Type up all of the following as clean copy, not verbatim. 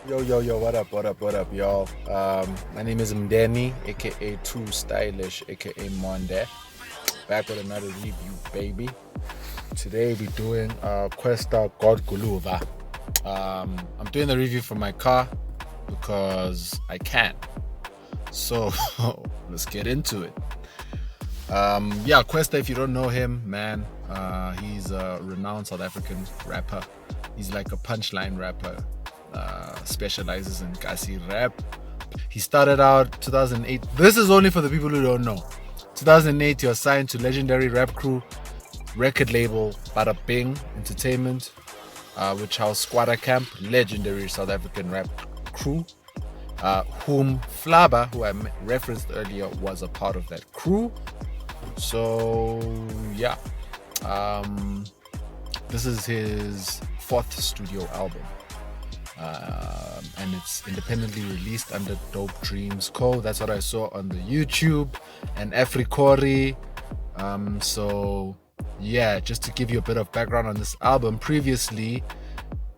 Yo, what up, y'all? My name is Mdeni, aka Too Stylish, aka Monde. Back with another review, baby. Today we're doing Kwesta God Guluva. I'm doing the review for my car because I can. So let's get into it. Kwesta, if you don't know him, man, he's a renowned South African rapper. He's like a punchline rapper. Specializes in Kasi rap. He started out 2008. This is only for the people who don't know. 2008, he was signed to legendary rap crew record label Bada Bing Entertainment, which housed Squatter Camp, legendary South African rap crew, whom Flaba, who I referenced earlier, was a part of that crew. So yeah, this is his fourth studio album. And it's independently released under Dope Dreams Co. That's what I saw on the YouTube and Africori. So yeah, just to give you a bit of background on this album, previously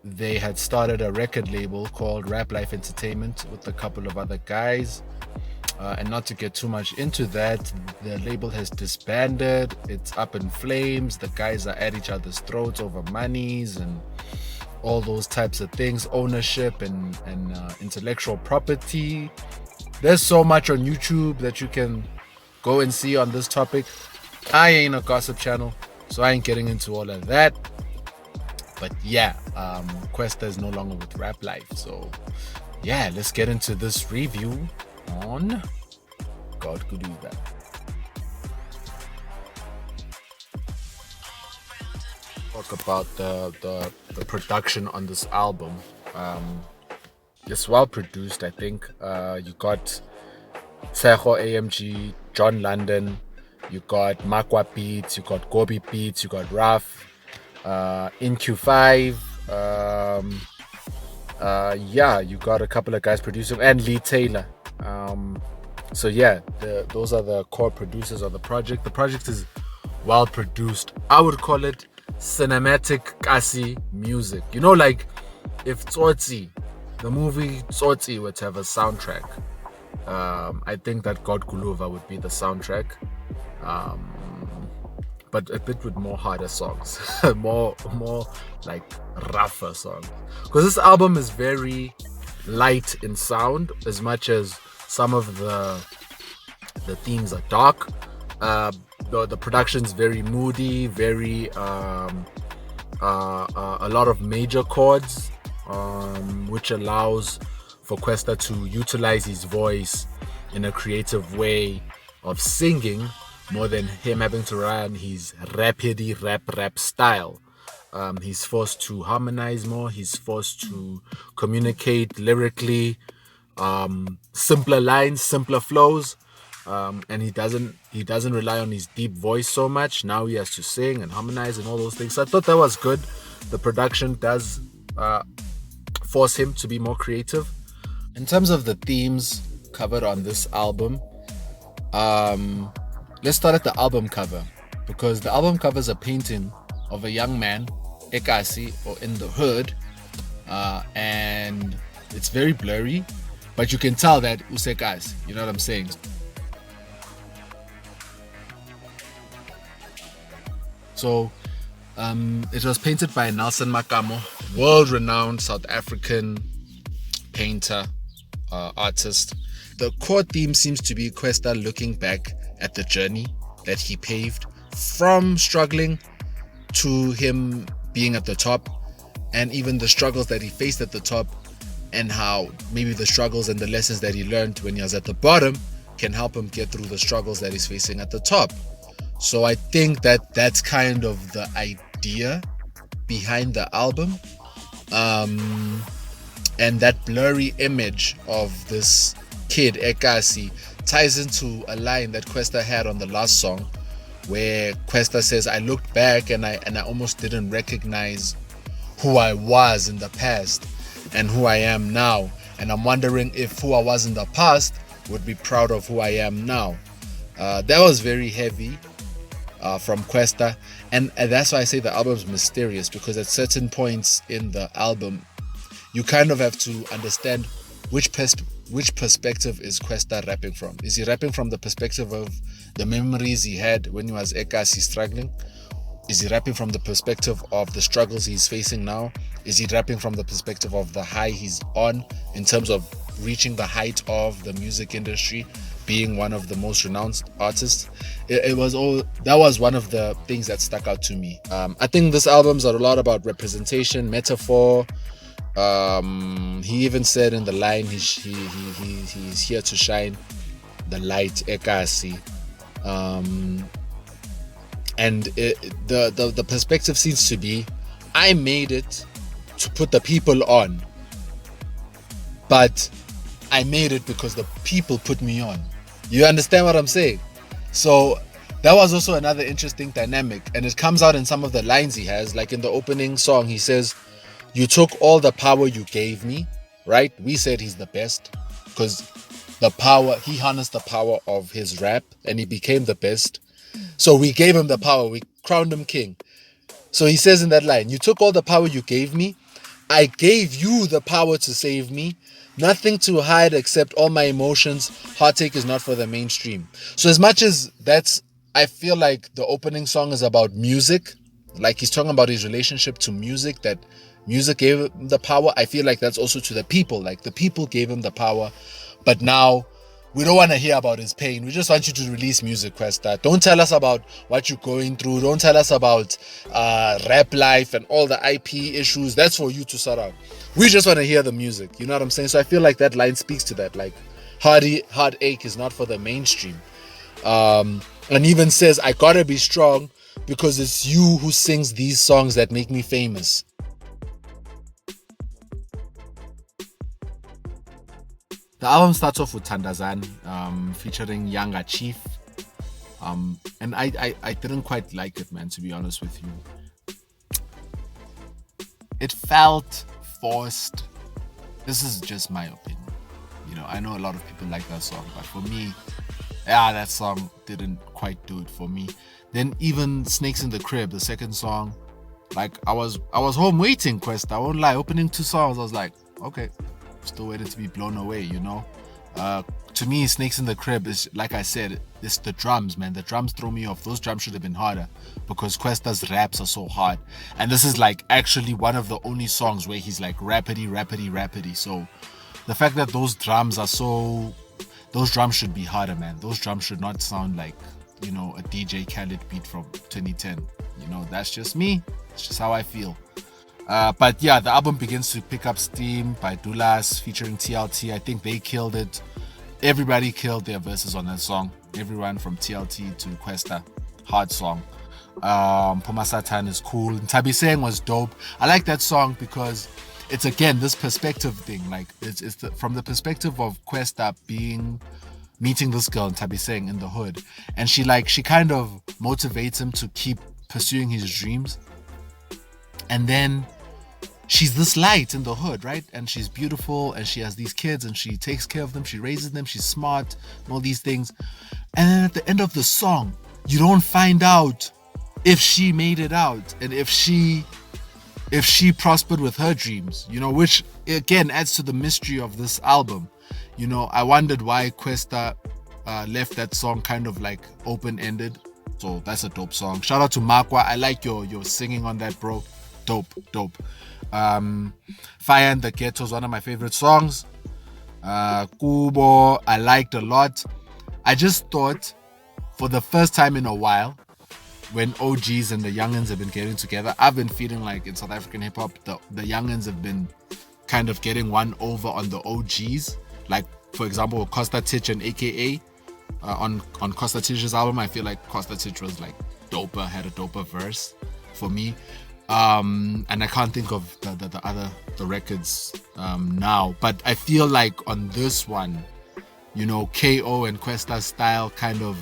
they had started a record label called Rap Life Entertainment with a couple of other guys. And not to get too much into that, the label has disbanded. It's up in flames. The guys are at each other's throats over monies and all those types of things, ownership and intellectual property. There's so much on YouTube that you can go and see on this topic. I ain't a gossip channel, so I ain't getting into all of that. But yeah, Kwesta is no longer with Rap Life. So yeah, let's get into this review on God Guluva. Talk about the production on this album. It's well produced, I think. You got Seho AMG, John London, you got Makwa Beats, you got Gobi Beats, you got Raf, in Q5. You got a couple of guys producing, and Lee Taylor. So yeah, those are the core producers of the project. The project is well produced. I would call it cinematic Kasi music. You know, like if Tsotsi, the movie Tsotsi, were to have a soundtrack, I think that God Guluva would be the soundtrack. But a bit with more harder songs, more like rougher songs. Because this album is very light in sound, as much as some of the themes are dark. The production's very moody, very a lot of major chords, which allows for Kwesta to utilize his voice in a creative way of singing more than him having to rely on his rapidy rap style. He's forced to harmonize more. He's forced to communicate lyrically, simpler lines, simpler flows. And he doesn't rely on his deep voice so much. Now he has to sing and harmonize and all those things. So I thought that was good. The production does force him to be more creative. In terms of the themes covered on this album, let's start at the album cover, because the album cover is a painting of a young man, ekasi, or in the hood, and it's very blurry, but you can tell that usekasi. You know what I'm saying? So it was painted by Nelson Makamo, world-renowned South African painter, artist. The core theme seems to be Kwesta looking back at the journey that he paved from struggling to him being at the top, and even the struggles that he faced at the top, and how maybe the struggles and the lessons that he learned when he was at the bottom can help him get through the struggles that he's facing at the top. So I think that that's kind of the idea behind the album. And that blurry image of this kid, Ekasi, ties into a line that Kwesta had on the last song, where Kwesta says, I looked back and I almost didn't recognize who I was in the past and who I am now. And I'm wondering if who I was in the past would be proud of who I am now. That was very heavy. From Kwesta, and that's why I say the album's mysterious, because at certain points in the album you kind of have to understand which perspective is Kwesta rapping from. Is he rapping from the perspective of the memories he had when he was Ekasi struggling? Is he rapping from the perspective of the struggles he's facing now? Is he rapping from the perspective of the high he's on in terms of reaching the height of the music industry, being one of the most renowned artists? That was one of the things that stuck out to me. I think this album's a lot about representation, metaphor. He even said in the line, he's here to shine the light, Ekasi. And the perspective seems to be, I made it to put the people on, but I made it because the people put me on. You understand what I'm saying? So that was also another interesting dynamic, and it comes out in some of the lines he has. Like in the opening song, he says, "You took all the power you gave me," right? We said he's the best because he harnessed the power of his rap and he became the best. So we gave him the power, we crowned him king. So he says in that line, "You took all the power you gave me. I gave you the power to save me. Nothing to hide except all my emotions. Heartache is not for the mainstream." So as much as I feel like the opening song is about music, like he's talking about his relationship to music, that music gave him the power. I feel like that's also to the people, like the people gave him the power. But now we don't want to hear about his pain. We just want you to release music, Kwesta. Don't tell us about what you're going through. Don't tell us about rap life and all the IP issues. That's for you to sort out. We just want to hear the music. You know what I'm saying? So I feel like that line speaks to that. Like, heartache is not for the mainstream. And even says, "I gotta be strong because it's you who sings these songs that make me famous." The album starts off with Tandazan, featuring Younger Chief. And I didn't quite like it, man, to be honest with you. It felt forced. This is just my opinion. You know, I know a lot of people like that song, but for me, that song didn't quite do it for me. Then even Snakes in the Crib, the second song, like I was home waiting, Kwesta. I won't lie. Opening 2 songs, I was like, okay, still waiting to be blown away, you know. To me, Snakes in the Crib is, like I said, it's the drums, man. The drums throw me off. Those drums should have been harder because Kwesta's raps are so hard. And this is like actually one of the only songs where he's like rapidy. So the fact that those drums should be harder, man. Those drums should not sound like, you know, a DJ Khaled beat from 2010. You know, that's just me. It's just how I feel. But yeah, the album begins to pick up steam by Dulas featuring TLT. I think they killed it. Everybody killed their verses on that song. Everyone from TLT to Kwesta. Hard song. Puma Satan is cool. Tabi Seng was dope. I like that song because it's again this perspective thing. Like it's from the perspective of Kwesta meeting this girl Tabi Seng in the hood, and she kind of motivates him to keep pursuing his dreams. And then she's this light in the hood, right? And she's beautiful and she has these kids and she takes care of them, she raises them, she's smart and all these things. And then at the end of the song, you don't find out if she made it out and if she prospered with her dreams, you know, which again adds to the mystery of this album. You know, I wondered why Kwesta left that song kind of like open-ended. So that's a dope song. Shout out to Makwa. I like your singing on that, bro. Dope. Fire in the Ghetto is one of my favorite songs. Kubo, I liked a lot. I just thought for the first time in a while, when OGs and the youngins have been getting together, I've been feeling like in South African hip hop, the youngins have been kind of getting one over on the OGs. Like, for example, Costa Titch and AKA on Costa Titch's album, I feel like Costa Titch was like doper, had a doper verse for me. And I can't think of the records now, but I feel like on this one, you know, KO and Kwesta's style kind of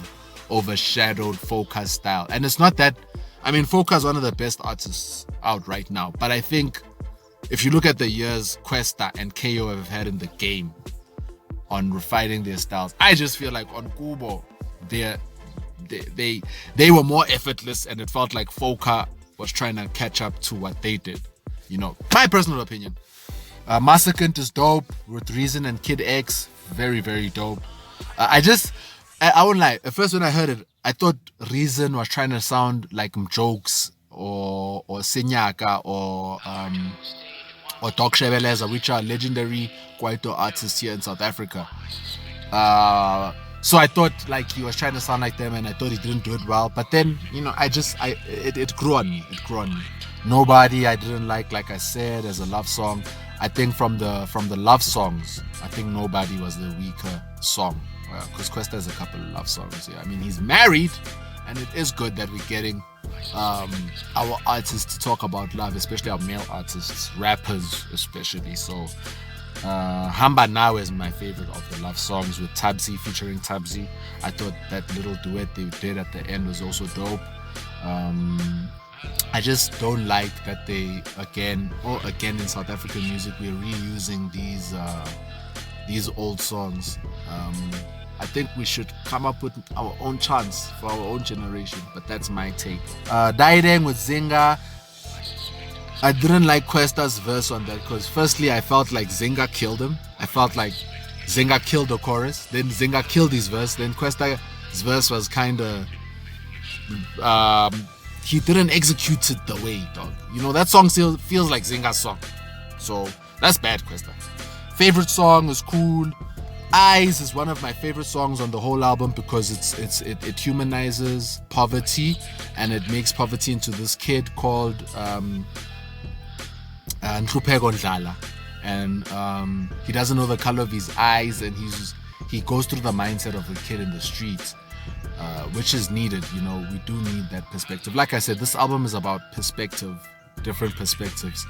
overshadowed Foca's style. And it's not that, I mean, Foca's one of the best artists out right now, but I think if you look at the years Kwesta and KO have had in the game on refining their styles, I just feel like on Kubo, they were more effortless, and it felt like Foca was trying to catch up to what they did. You know, my personal opinion. Massacant is dope with Reason and Kid X. Very, very dope. I won't lie. At first when I heard it, I thought Reason was trying to sound like Jokes or Senyaka or Doc Shebeleza, which are legendary Kwaito artists here in South Africa. So I thought like he was trying to sound like them, and I thought he didn't do it well. But then, you know, it grew on me. It grew on me. Nobody I didn't like I said, as a love song. I think from the love songs, I think Nobody was the weaker song. Because Kwesta has a couple of love songs. Yeah, I mean, he's married, and it is good that we're getting our artists to talk about love, especially our male artists, rappers especially. So Hamba Now is my favorite of the love songs, with Tabzi featuring Tabzi. I thought that little duet they did at the end was also dope. I just don't like that they again in South African music we're reusing these old songs. I think we should come up with our own chants for our own generation, but that's my take. Daideng with Zinga. I didn't like Kwesta's verse on that because firstly I felt like Zinga killed him. I felt like Zinga killed the chorus, then Zinga killed his verse, then Kwesta's verse was kind of he didn't execute it the way, dog. You know, that song still feels like Zinga's song. So that's bad, Kwesta. Favorite song is cool. Eyes is one of my favorite songs on the whole album because it humanizes poverty, and it makes poverty into this kid called Nhlupheko Ndlala, and he doesn't know the color of his eyes, and he goes through the mindset of a kid in the streets, which is needed. You know, we do need that perspective. Like I said, this album is about perspective, different perspectives.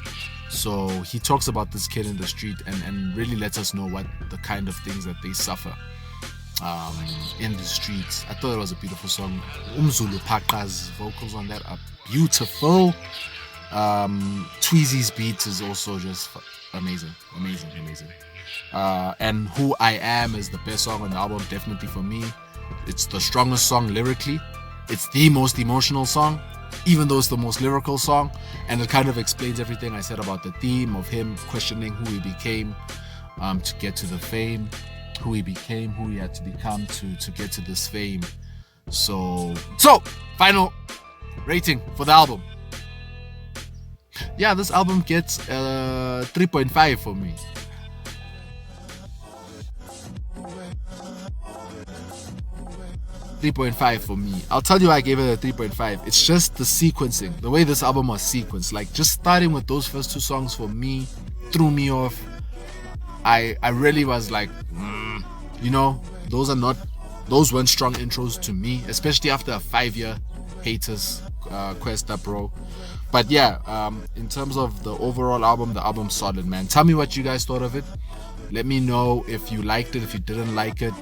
So he talks about this kid in the street and really lets us know what the kind of things that they suffer in the streets. I thought it was a beautiful song. Umzulu Paqa's vocals on that are beautiful. Tweezy's beat is also just amazing. And Who I Am is the best song on the album, definitely for me. It's the strongest song lyrically. It's the most emotional song, even though it's the most lyrical song, and it kind of explains everything I said about the theme of him questioning who he became to get to the fame, who he became, who he had to become to get to this fame. So final rating for the album. Yeah, this album gets 3.5 for me. 3.5 for me. I'll tell you why I gave it a 3.5. It's just the sequencing, the way this album was sequenced. Like, just starting with those first two songs for me threw me off. I really was like, you know, those weren't strong intros to me, especially after a 5-year haters Kwesta, bro. But yeah, in terms of the overall album, the album's solid, man. Tell me what you guys thought of it. Let me know if you liked it, if you didn't like it.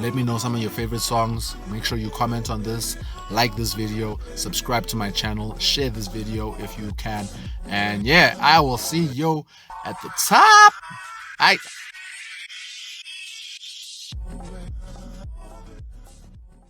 Let me know some of your favorite songs. Make sure you comment on this, like this video, subscribe to my channel, share this video if you can, and yeah, I will see you at the top.